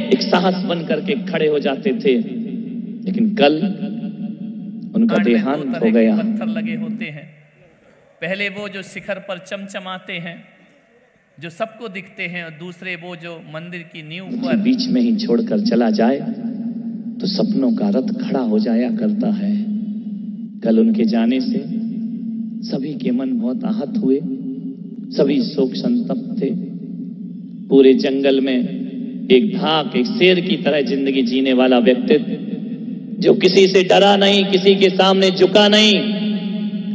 एक साहस बन करके खड़े हो जाते थे, लेकिन कल उनका देहांत हो गया। पत्थर लगे होते हैं, पहले वो जो शिखर पर चमचमाते हैं, जो सबको दिखते हैं, और दूसरे वो जो मंदिर की नींव पर बीच में ही छोड़कर चला जाए तो सपनों का रथ खड़ा हो जाया करता है। कल उनके जाने से सभी के मन बहुत आहत हुए, सभी शोक संतप्त थे। पूरे जंगल में एक धाक, एक शेर की तरह जिंदगी जीने वाला व्यक्तित्व, जो किसी से डरा नहीं, किसी के सामने झुका नहीं,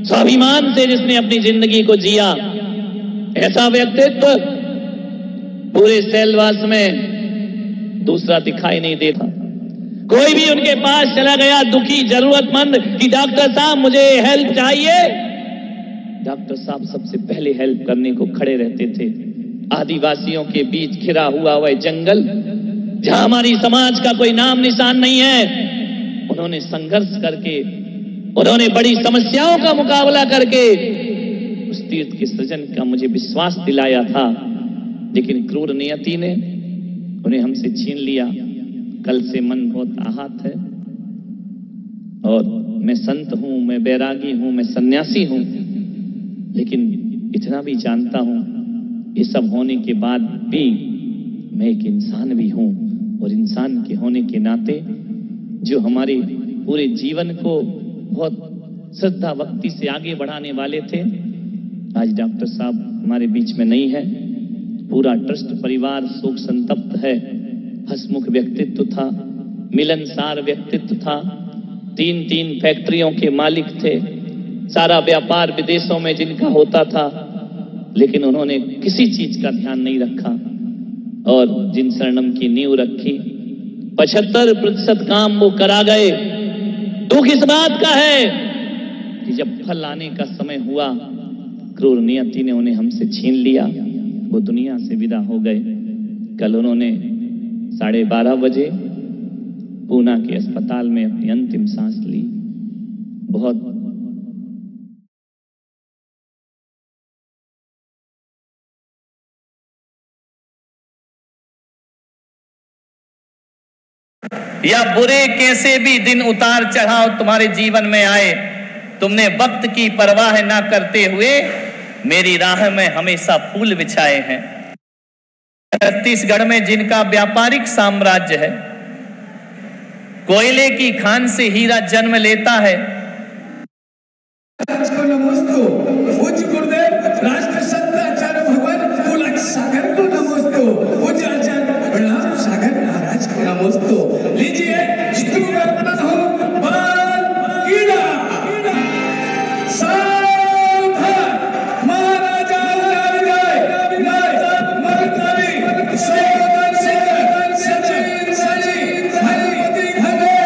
स्वाभिमान से जिसने अपनी जिंदगी को जिया, ऐसा व्यक्तित्व पूरे सेलवास में दूसरा दिखाई नहीं देता। कोई भी उनके पास चला गया दुखी, जरूरतमंद, कि डॉक्टर साहब मुझे हेल्प चाहिए, डॉक्टर साहब सबसे पहले हेल्प करने को खड़े रहते थे। आदिवासियों के बीच घिरा हुआ वह जंगल, जहां हमारी समाज का कोई नाम निशान नहीं है, उन्होंने संघर्ष करके, उन्होंने बड़ी समस्याओं का मुकाबला करके उस तीर्थ के सृजन का मुझे विश्वास दिलाया था, लेकिन क्रूर नियति ने उन्हें हमसे छीन लिया। कल से मन बहुत आहत है, और मैं संत हूं, मैं बैरागी हूं, मैं सन्यासी हूं, लेकिन इतना भी जानता हूं, ये सब होने के बाद भी मैं एक इंसान भी हूं, और इंसान के होने के नाते जो हमारे पूरे जीवन को बहुत श्रद्धा भक्ति से आगे बढ़ाने वाले थे, आज डॉक्टर साहब हमारे बीच में नहीं है। पूरा ट्रस्ट परिवार शोक संतप्त है। हसमुख व्यक्तित्व था, मिलनसार व्यक्तित्व था, 3 फैक्ट्रियों के मालिक थे, सारा व्यापार विदेशों में जिनका होता था, लेकिन उन्होंने किसी चीज का ध्यान नहीं रखा, और जिन शरणम की नींव रखी 75% काम वो करा गए। दुख इस बात का है कि जब फल आने का समय हुआ, क्रूर नियति ने उन्हें हमसे छीन लिया, वो दुनिया से विदा हो गए। कल उन्होंने 12:30 बजे पूना के अस्पताल में अपनी अंतिम सांस ली। बहुत या बुरे कैसे भी दिन उतार चढ़ाव तुम्हारे जीवन में आए, तुमने वक्त की परवाह ना करते हुए मेरी राह में हमेशा फूल बिछाए हैं। छत्तीसगढ़ में जिनका व्यापारिक साम्राज्य है, कोयले की खान से हीरा जन्म लेता है। नमोस्तु पूज्य गुरुदेव राष्ट्र संत आचार्य भगवान पुलक सागर को नमोस्तु, पूज्य आचार्य प्रणाम सागर महाराज को नमोस्तु। लीजिए स्तुति हो बाल कीड़ा सावधान महाराजा विजय मरकरी सैकड़ों सचिन सचिन हरिपति घरे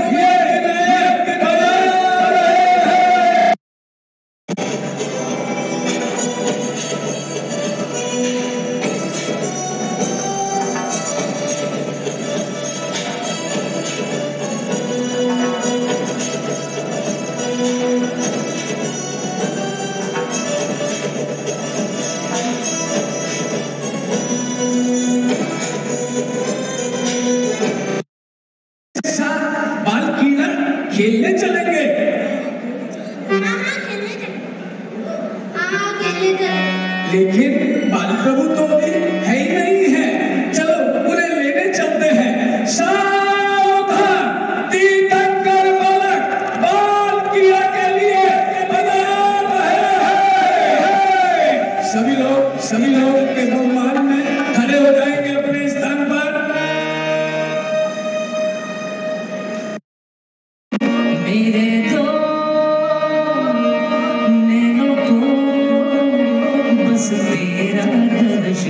ये खेलने चलेंगे। लेकिन बाल प्रभु तो अभी है ही नहीं है, चलो उन्हें लेने चलते हैं। सावधान तीर्थंकर बालक बाल कीड़ा के लिए बना रहे हैं। सभी लोग के सम्मान में खड़े हो जाएंगे अपने स्थान पर। मेरे दो नैनों को बस तेरा दर्श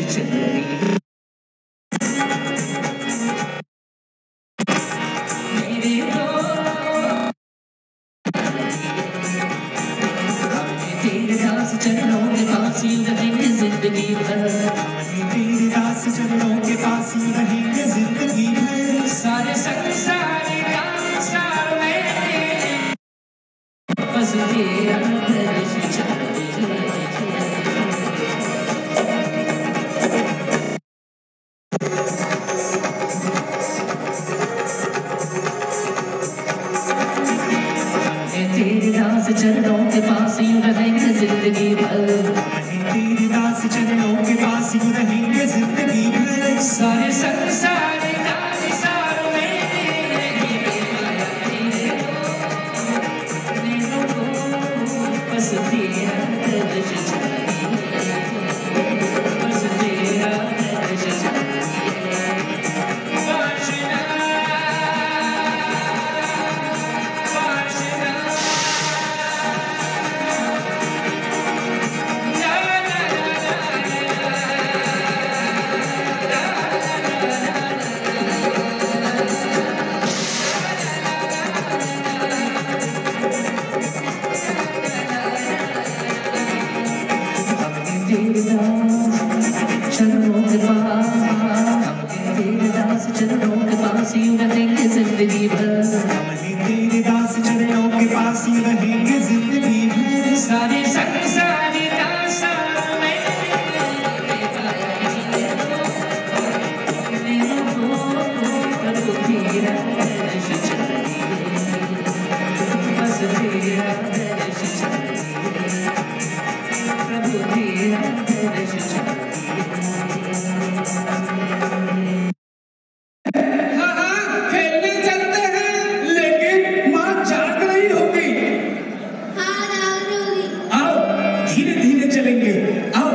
पास यूं रहेंगे जिंदगी भर, हम ही तेरे दास चरणों के पास ही रहेंगे जिंदगी भर। सारे संसार का सार मैं प्रभु तेरा दर्श चाहिए, बस तेरा दर्श चाहिए, प्रभु तेरा दर्श चाहिए। हाँ हाँ खेलने चलते हैं, लेकिन माँ जाग रही होगी। हाँ जाग रही होगी। आओ धीरे धीरे चलेंगे, आओ।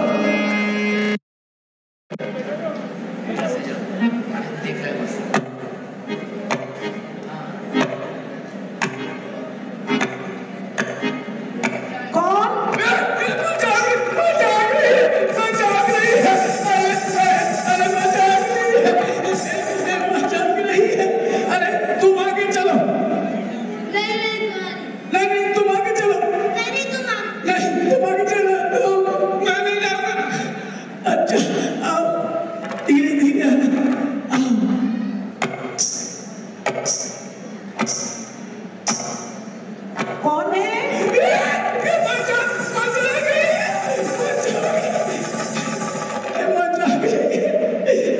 कौन है?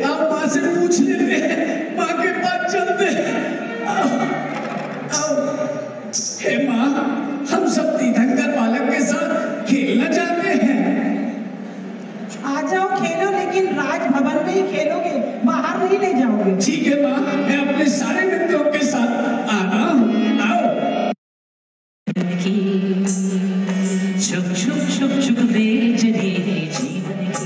आप माँ से पूछ लेते हैं, माँ के पास चलते हैं। आओ, आओ। हे माँ, हम सब तीर्थंकर बालक के साथ खेलना चाहते हैं। आ जाओ खेलो, लेकिन राजभवन में ही खेलोगे, बाहर नहीं ले जाओगे। ठीक है माँ, मैं अपने सारे मित्रों के साथ आ रहा हूँ। आओ। छुप छुप छुप छुप बेचनी जीवन की,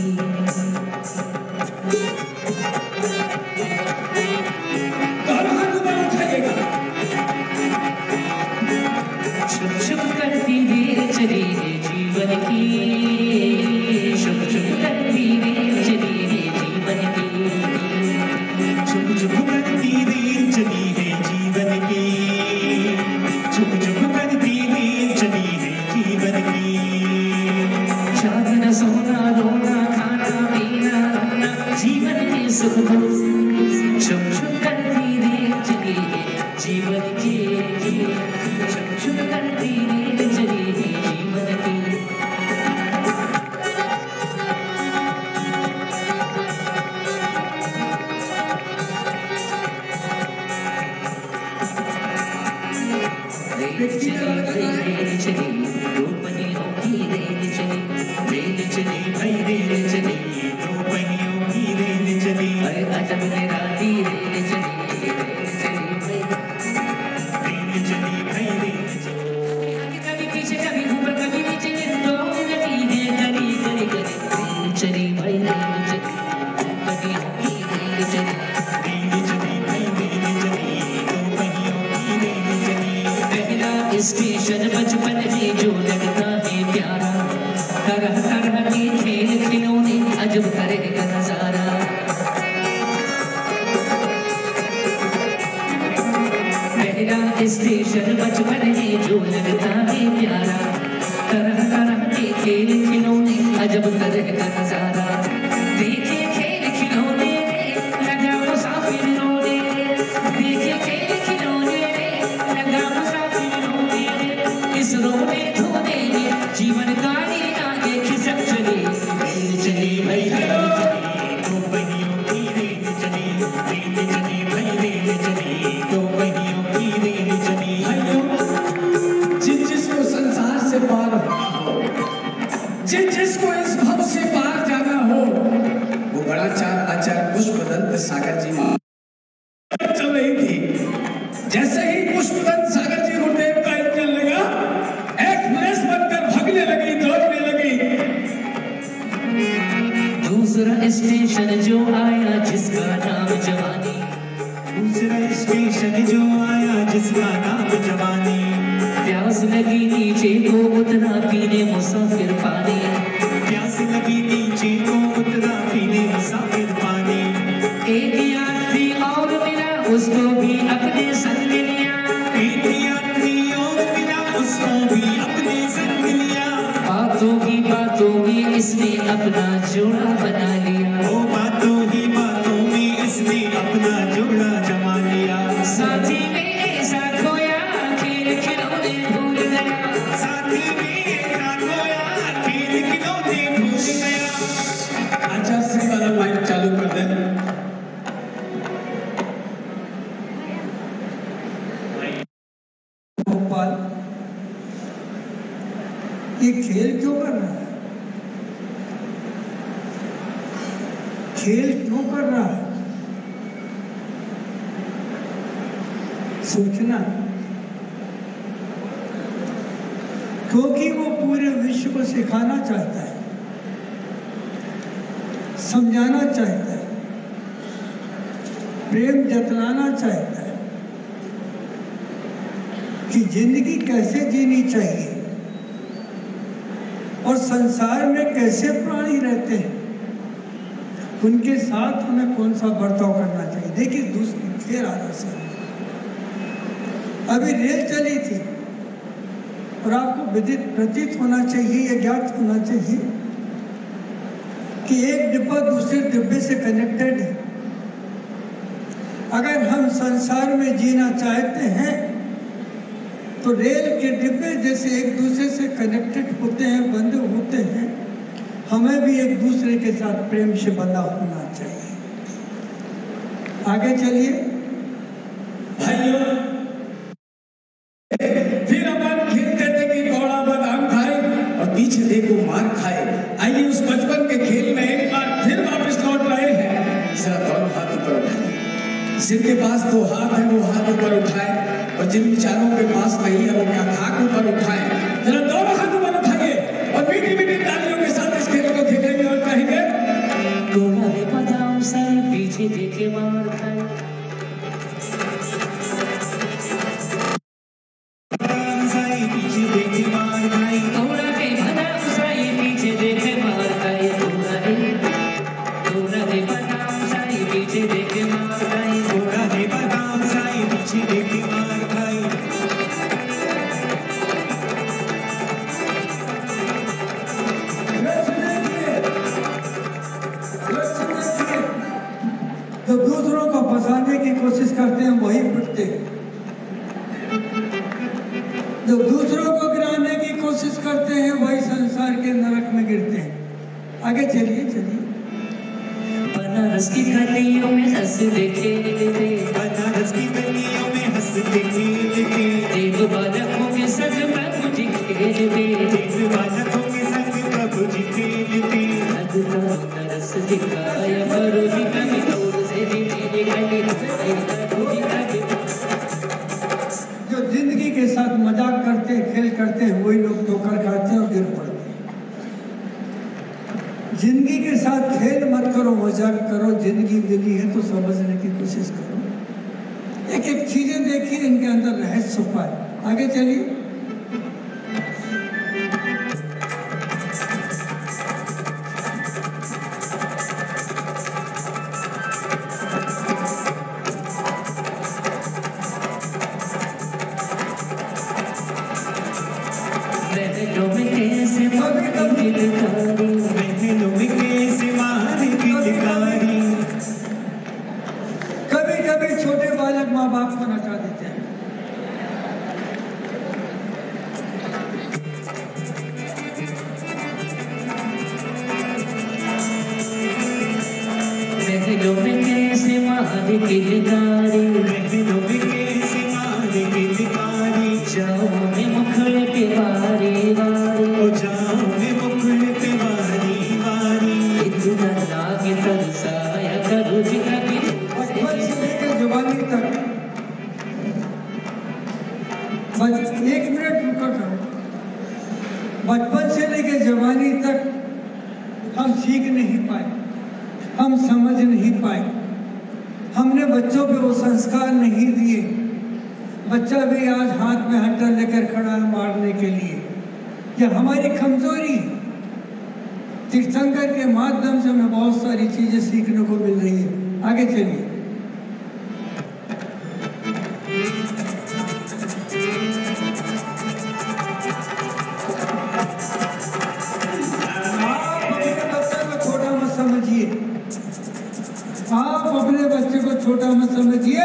छुप छुप करती बेचनी जीवन की, छुप छुप करती बेचनी जीवन की, चुप चुप करती रेल चली है जीवन की, चुप चुप करती रेल चली है जीवन की। जागना सोना रोना खाना पीना रोना जीवन के सुख दुख, छुप छुप करती रेल चली है जीवन की, छुप छुप करती रेल चली है जीवन की। रेल चली रोपनियों की रेल चली, रेल चली भाई रेल चली, दो पहियों की रेल चली। अरे अजब निराली रेल चली, रेल चली भाई, रेल चली भाई रेल चली। आगे कभी पीछे कभी ऊपर कभी नीचे, ये दौड़ लगी है गली गली गली। रेल चली भाई रेल चली, रोपनियों की रेल चली, रेल चली भाई रेल चली, दो पहियों की रेल चली। पहला स्टेशन बचपन में जो लगता है प्यारा, तरह तरह के खेल खिलौने अजब करेगा नजारा। पहला स्टेशन बचपन में जो लगता है प्यारा, तरह तरह के खेल खिलौने अजब करेगा नजारा। देखे खेल खिलौने लगा मुसाफिर रोने, देखे खेल खिलौने लगा मुसाफिर रोने, इस रोने धोने में जीवन गाड़ी आगे खिसक चली। रेल चली भाई रेल चली, दो पहियों की रेल चली, रेल चली भाई रेल चली, दो पहियों की रेल चली। भाइयों, जिसको संसार से पार होना हो, जिसको इस भव से पार जाना हो, वो बड़ा आचार्य पुष्पदंत सागर जी माँ चल रही थी। जैसे ही पुष्पदंत सागर जी गुरुदेव का इंजन लगा, एक्सप्रेस बनकर भागने लगी, दौड़ने लगी। दूसरा स्टेशन जो आया जिसका नाम जवानी, दूसरा स्टेशन जो आया जिसका नाम जवानी। प्यास लगी नीचे को उतरा पीने मुसाफिर पानी, प्यास लगी नीचे को उतरा पीने मुसाफिर पानी। एक यात्री और मिला उसको भी अपने संग लिया, एक यात्री और मिला उसको भी अपने संग लिया। बातों में इसने अपना जोड़ा बना लिया। ओ बातों ही बातों में इसने अपना जोड़ा जमा लिया। साथी में ऐसा खोया खेल खिलौने भूल गया। साथी में ऐसा खोया खेल खिलौने भूल गया। अच्छा से वाला माइक चालू कर दे। गोपाल ये खेल क्यों कर रहा है? खेल क्यों कर रहा है? सोचना, क्योंकि वो पूरे विश्व को सिखाना चाहता है, समझाना चाहता है, प्रेम जतलाना चाहता है कि जिंदगी कैसे जीनी चाहिए और संसार में कैसे प्राणी रहते हैं, उनके साथ हमें कौन सा बर्ताव करना चाहिए। देखिए दूसरी खेल आ रहा है, अभी रेल चली थी और आपको विदित प्रतीत होना चाहिए या ज्ञात होना चाहिए कि एक डिब्बा दूसरे डिब्बे से कनेक्टेड है। अगर हम संसार में जीना चाहते हैं तो रेल के डिब्बे जैसे एक दूसरे से कनेक्टेड होते हैं, बंद होते हैं, हमें भी एक दूसरे के साथ प्रेम से बंधा होना चाहिए। आगे चलिए भाइयों, फिर अपन खेलते थे कि कौड़ा बादाम खाए और पीछे देखो मार खाए। आइए उस बचपन के खेल में एक बार फिर वापस लौट रहे हैं। जरा दोनों हाथ ऊपर उठाए, जिनके पास दो हाथ है वो हाथ ऊपर उठाए, और जिन विचारों के पास नहीं है वो क्या हाथ ऊपर उठाए। जरा दोनों हाथ ऊपर उठाइए और मीठी मीठी तालियों के साथ इस खेल को खेलेंगे और कहेंगे कोड़ा रे बादाम साए पीछे देखे मार खाए। पीछे देखे मार खाई। कोड़ा रे बादाम साए पीछे देखे मार खाए। कोड़ा रे बादाम साए पीछे देखे मार खाए। कोड़ा रे बादाम साए पीछे देखे मार खाई। तो दूसरों को फंसाने की कोशिश करते हैं वही पिटते हैं, जो दूसरों को गिराने की कोशिश करते हैं वही संसार के नरक में गिरते हैं। आगे चलिए चलिए। बनारस की गलियों में हंस देखे थे। बनारस की गलियों में हंसते खेलते। देव बालकों के संग प्रभु जी खेलते। देव बालकों के संग प्रभु जी खेलते। लगता तरस दिखाया करो जी कभी दूर से भी मेरे गले करो जी कभी। जो जिंदगी के साथ मजाक करते हैं, खेल करते हैं, वही लोग ठोकर खाते हैं और गिर पड़ते हैं। जिंदगी के साथ खेल मत करो, मजाक करो। जिंदगी मिली है तो समझने की कोशिश करो। एक एक चीजें देखिए, इनके अंदर रहस्य छुपा है। आगे चलिए। महलों में कैसे मार दिलकारी। महलों में कैसे मार दिलकारी। कभी कभी छोटे बालक माँ बाप को नचा देते हैं। महलों में कैसे मार दिलकारी। महलों में कैसे मार दिलकारी। जाओ में मुखड़े पे वारी वारी। ओ जाओ में मुखड़े पे वारी वारी। इतना लागे तरसाया करो जी कभी। बचपन से लेकर जवानी तक, बस 1 मिनट रुका करो। बचपन से लेकर जवानी तक हम सीख नहीं पाए, हम समझ नहीं पाए। हमने बच्चों पे वो संस्कार नहीं दिए। बच्चा भी आज हाथ में हथौड़ा लेकर खड़ा है मारने के लिए। यह हमारी कमजोरी है। तीर्थंकर के माध्यम से हमें बहुत सारी चीजें सीखने को मिल रही है। आगे चलिए। आप अपने बच्चे को छोटा मत समझिए।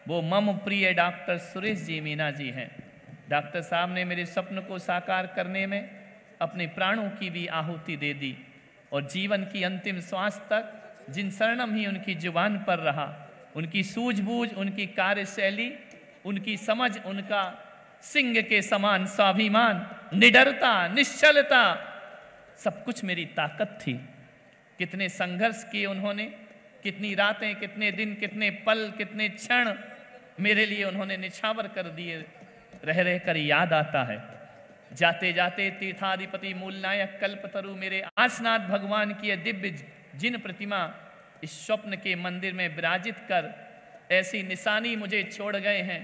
वो मम प्रिय डॉक्टर सुरेश जी मीना जी हैं। डॉक्टर साहब ने मेरे स्वप्न को साकार करने में अपने प्राणों की भी आहुति दे दी और जीवन की अंतिम श्वास तक जिन शरणम ही उनकी जुबान पर रहा, उनकी सूझबूझ, उनकी कार्यशैली, उनकी समझ, उनका सिंह के समान स्वाभिमान, निडरता, निश्चलता, सब कुछ मेरी ताकत थी। कितने संघर्ष किए उन्होंने, कितनी रातें, कितने दिन, कितने पल, कितने क्षण मेरे लिए उन्होंने निछावर कर दिए, रह रह कर याद आता है। जाते जाते तीर्थाधिपति मूलनायक कल्पतरु मेरे आसनाथ भगवान की दिव्य जिन प्रतिमा इस स्वप्न के मंदिर में विराजित कर ऐसी निशानी मुझे छोड़ गए हैं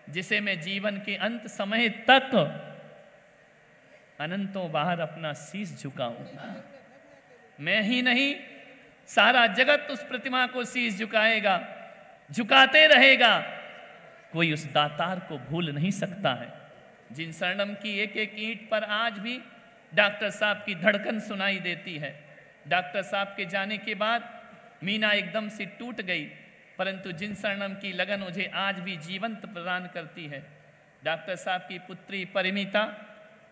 जिसे मैं जीवन के अंत समय तक अनंतों बाहर अपना शीश झुकाऊंगा। मैं ही नहीं, सारा जगत उस प्रतिमा को शीश झुकाएगा, झुकाते रहेगा। कोई उस दातार को भूल नहीं सकता है। जिन शरणम की एक एक ईंट पर आज भी डॉक्टर साहब की धड़कन सुनाई देती है। डॉक्टर साहब के जाने के बाद मीना एकदम से टूट गई, परंतु जिन शरणम की लगन मुझे आज भी जीवंत प्रदान करती है। डॉक्टर साहब की पुत्री परिमिता,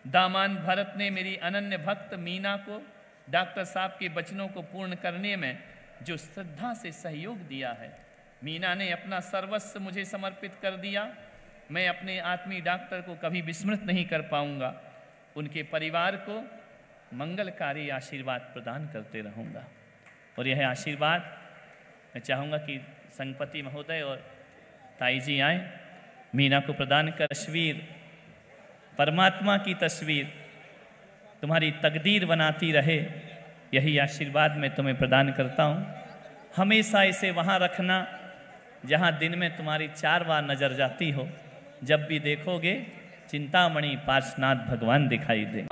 दामान भरत ने मेरी अनन्य भक्त मीना को डॉक्टर साहब के वचनों को पूर्ण करने में जो श्रद्धा से सहयोग दिया है। मीना ने अपना सर्वस्व मुझे समर्पित कर दिया। मैं अपने आत्मीय डॉक्टर को कभी विस्मृत नहीं कर पाऊंगा। उनके परिवार को मंगलकारी आशीर्वाद प्रदान करते रहूंगा और यह आशीर्वाद मैं चाहूँगा कि संगपति महोदय और ताई जी आए, मीना को प्रदान कर तस्वीर, परमात्मा की तस्वीर तुम्हारी तकदीर बनाती रहे, यही आशीर्वाद मैं तुम्हें प्रदान करता हूँ। हमेशा इसे वहाँ रखना जहाँ दिन में तुम्हारी 4 बार नजर जाती हो। जब भी देखोगे चिंतामणि पार्श्वनाथ भगवान दिखाई दे।